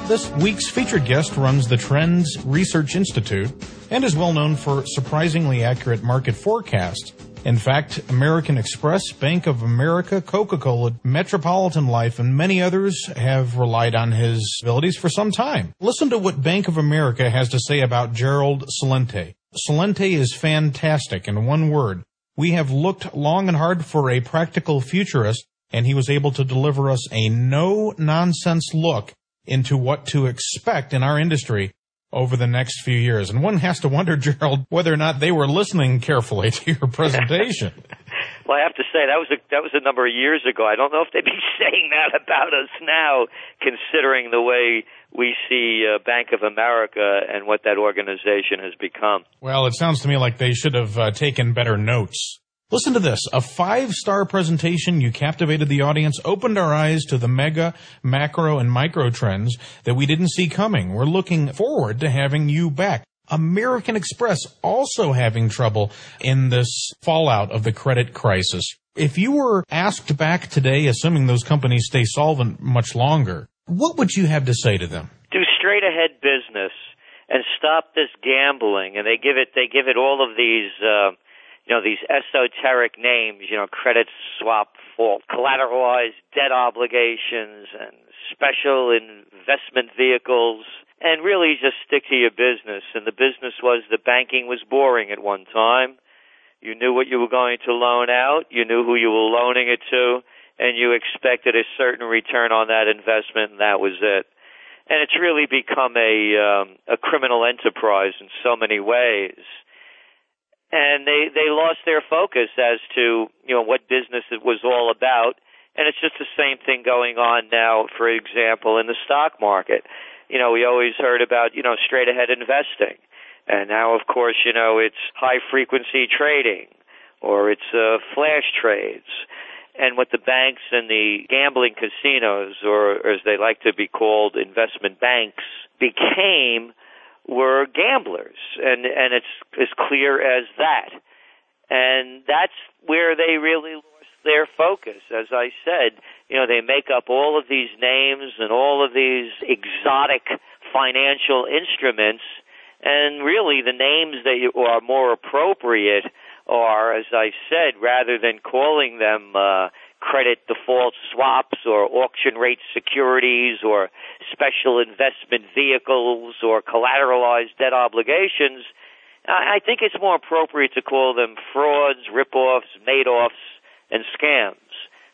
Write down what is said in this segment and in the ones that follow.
This week's featured guest runs the Trends Research Institute and is well known for surprisingly accurate market forecasts. In fact, American Express, Bank of America, Coca-Cola, Metropolitan Life, and many others have relied on his abilities for some time. Listen to what Bank of America has to say about Gerald Celente. Celente is fantastic in one word. We have looked long and hard for a practical futurist, and he was able to deliver us a no-nonsense look into what to expect in our industry over the next few years. And one has to wonder, Gerald, whether or not they were listening carefully to your presentation. Well, I have to say, that was a number of years ago. I don't know if they'd be saying that about us now, considering the way we see Bank of America and what that organization has become. Well, it sounds to me like they should have taken better notes. Listen to this. A 5-star presentation. You captivated the audience, opened our eyes to the mega, macro, and micro trends that we didn't see coming. We're looking forward to having you back. American Express also having trouble in this fallout of the credit crisis. If you were asked back today, assuming those companies stay solvent much longer, what would you have to say to them? Do straight ahead business and stop this gambling. And they give it all of these these esoteric names, credit swap default, collateralized debt obligations and special investment vehicles, and really just stick to your business. And the business was the banking was boring at one time. You knew what you were going to loan out, you knew who you were loaning it to, and you expected a certain return on that investment, and that was it. And it's really become a criminal enterprise in so many ways. And they lost their focus as to, what business it was all about. And it's just the same thing going on now, for example, in the stock market. We always heard about, straight ahead investing. And now, of course, it's high frequency trading, or it's flash trades. And what the banks and the gambling casinos, or as they like to be called, investment banks, became were gamblers. And it's as clear as that. And that's where they really lost their focus. As I said, they make up all of these names and all of these exotic financial instruments, and really the names that are more appropriate are, as I said, rather than calling them credit default swaps or auction rate securities or special investment vehicles or collateralized debt obligations, I think it's more appropriate to call them frauds, rip-offs, made-offs, and scams.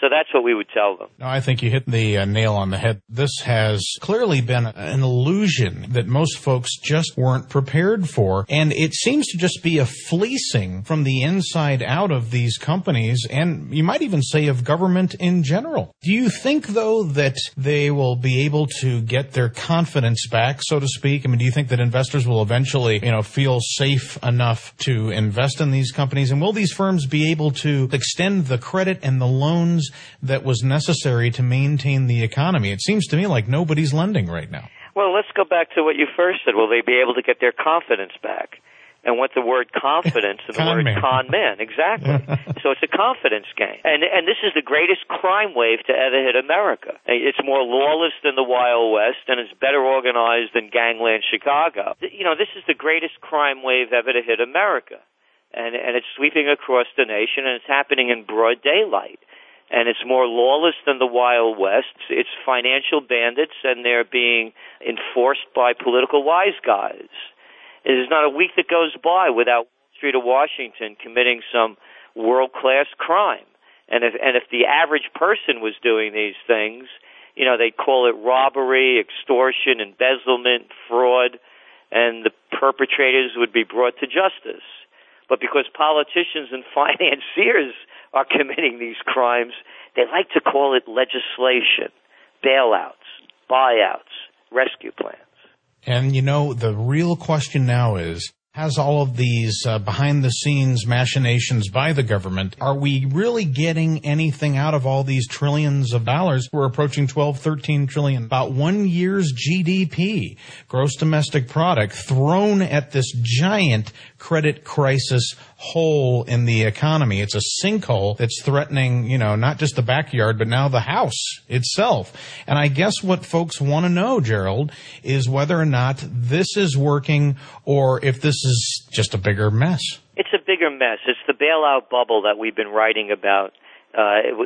So that's what we would tell them. No, I think you hit the nail on the head. This has clearly been an illusion that most folks just weren't prepared for. And it seems to just be a fleecing from the inside out of these companies, and you might even say of government in general. Do you think, though, that they will be able to get their confidence back, so to speak? I mean, do you think that investors will eventually, feel safe enough to invest in these companies? And will these firms be able to extend the credit and the loans that was necessary to maintain the economy? It seems to me like nobody's lending right now. Well, let's go back to what you first said. Will they be able to get their confidence back? And what the word confidence and the word con man, exactly. So it's a confidence game. And this is the greatest crime wave to ever hit America. It's more lawless than the Wild West, and it's better organized than Gangland Chicago. This is the greatest crime wave ever to hit America. And it's sweeping across the nation, and it's happening in broad daylight. And it's more lawless than the Wild West. It's financial bandits, and they're being enforced by political wise guys. There's not a week that goes by without Wall Street or Washington committing some world-class crime. And if the average person was doing these things, they'd call it robbery, extortion, embezzlement, fraud, and the perpetrators would be brought to justice. But because politicians and financiers are committing these crimes, they like to call it legislation, bailouts, buyouts, rescue plans. And, the real question now is, has all of these behind-the-scenes machinations by the government, are we really getting anything out of all these trillions of dollars? We're approaching 12, 13 trillion, about 1 year's GDP, gross domestic product, thrown at this giant credit crisis hole in the economy. It's a sinkhole that's threatening, not just the backyard, but now the house itself. And I guess what folks want to know, Gerald, is whether or not this is working or if this is just a bigger mess. It's a bigger mess. It's the bailout bubble that we've been writing about.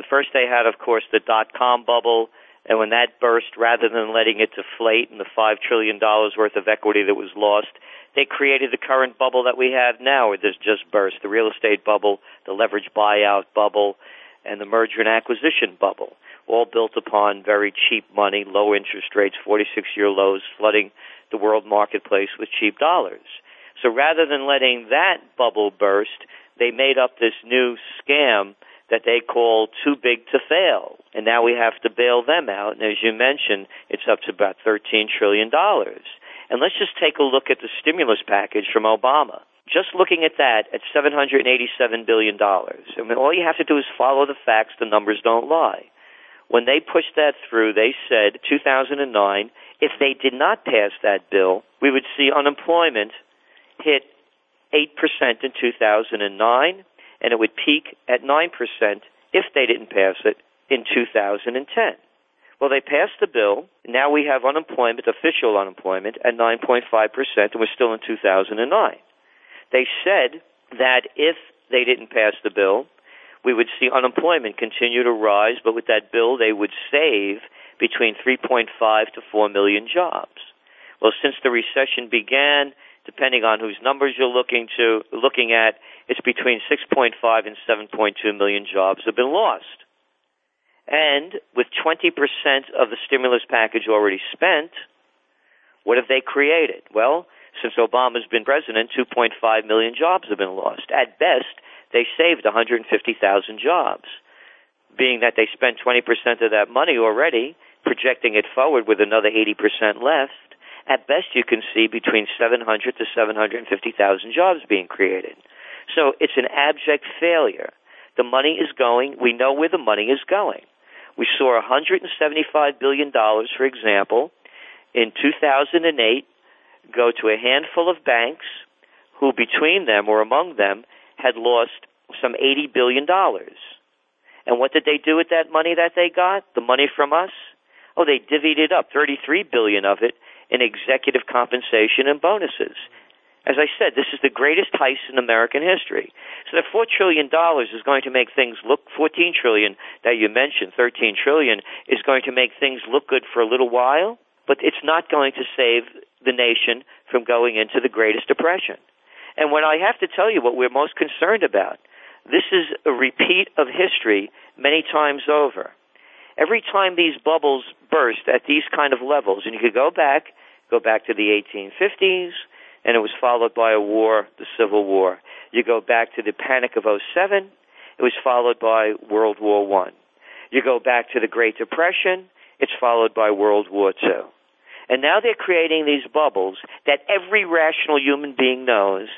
First they had, of course, the dot-com bubble, and when that burst, rather than letting it deflate and the $5 trillion worth of equity that was lost, they created the current bubble that we have now, where there's just burst, the real estate bubble, the leveraged buyout bubble, and the merger and acquisition bubble, all built upon very cheap money, low interest rates, 46-year lows, flooding the world marketplace with cheap dollars. So rather than letting that bubble burst, they made up this new scam that they call too big to fail. And now we have to bail them out. And as you mentioned, it's up to about $13 trillion. And let's just take a look at the stimulus package from Obama. Just looking at that, at $787 billion. I mean, all you have to do is follow the facts. The numbers don't lie. When they pushed that through, they said, 2009, if they did not pass that bill, we would see unemployment hit 8% in 2009, and it would peak at 9% if they didn't pass it in 2010. Well, they passed the bill. Now we have unemployment, official unemployment, at 9.5%, and we're still in 2009. They said that if they didn't pass the bill, we would see unemployment continue to rise, but with that bill, they would save between 3.5 to 4 million jobs. Well, since the recession began, depending on whose numbers you're looking at, it's between 6.5 and 7.2 million jobs have been lost. And with 20% of the stimulus package already spent, what have they created? Well, since Obama's been president, 2.5 million jobs have been lost. At best, they saved 150,000 jobs. Being that they spent 20% of that money already, projecting it forward with another 80% left, at best you can see between 700 to 750,000 jobs being created. So it's an abject failure. The money is going. We know where the money is going. We saw $175 billion, for example, in 2008 go to a handful of banks who between them or among them had lost some $80 billion. And what did they do with that money that they got, the money from us? Oh, they divvied it up, $33 billion of it, in executive compensation and bonuses. As I said, this is the greatest heist in American history. So the $4 trillion is going to make things look, $14 trillion that you mentioned, $13 trillion, is going to make things look good for a little while, but it's not going to save the nation from going into the greatest depression. And when I have to tell you what we're most concerned about, this is a repeat of history many times over. Every time these bubbles burst at these kind of levels, and you could go back to the 1850s, and it was followed by a war, the Civil War. You go back to the Panic of '07, it was followed by World War I. You go back to the Great Depression, it's followed by World War II. And now they're creating these bubbles that every rational human being knows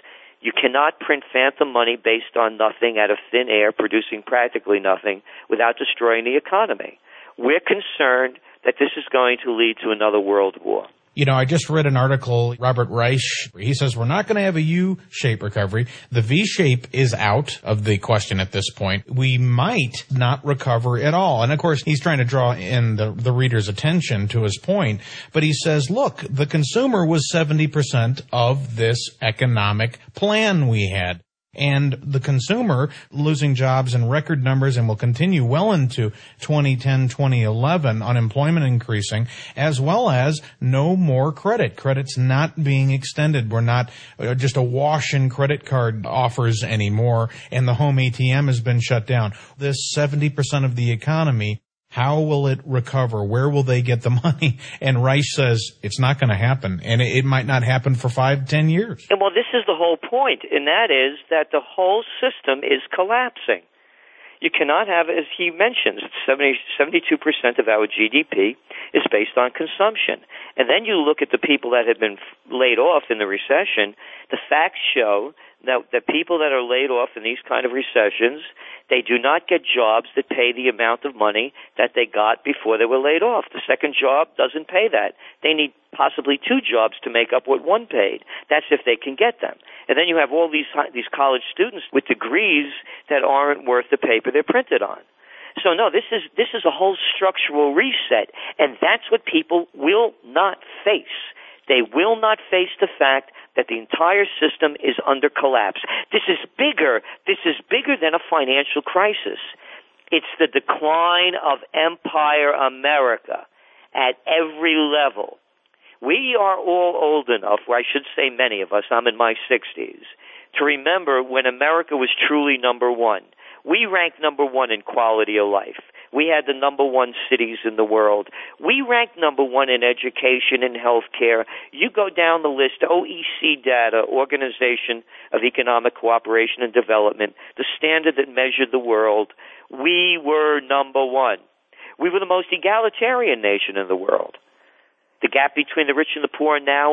you cannot print phantom money based on nothing out of thin air, producing practically nothing, without destroying the economy. We're concerned that this is going to lead to another world war. You know, I just read an article, Robert Reich, he says we're not going to have a U-shaped recovery. The V-shape is out of the question at this point. We might not recover at all. And of course, he's trying to draw in the reader's attention to his point. But he says, look, the consumer was 70% of this economic plan we had. And the consumer losing jobs in record numbers and will continue well into 2010, 2011, unemployment increasing, as well as no more credit. Credit's not being extended. We're not just awash in credit card offers anymore, and the home ATM has been shut down. This 70% of the economy, how will it recover? Where will they get the money? And Reich says it's not going to happen, and it might not happen for 5-10 years. Well, this is the whole point, and that is that the whole system is collapsing. You cannot have, as he mentions, 72% of our GDP is based on consumption. And then you look at the people that have been laid off in the recession, the facts show Now, the people that are laid off in these kind of recessions, they do not get jobs that pay the amount of money that they got before they were laid off. The second job doesn't pay that. They need possibly two jobs to make up what one paid. That's if they can get them. And then you have all these college students with degrees that aren't worth the paper they're printed on. So no, this is a whole structural reset, and that's what people will not face. They will not face the fact that the entire system is under collapse. This is bigger than a financial crisis. It's the decline of Empire America at every level. We are all old enough, or I should say many of us, I'm in my 60s, to remember when America was truly number one. We ranked number one in quality of life. We had the number one cities in the world. We ranked number one in education and health care. You go down the list, OECD data, Organization of Economic Cooperation and Development, the standard that measured the world, we were number one. We were the most egalitarian nation in the world. The gap between the rich and the poor now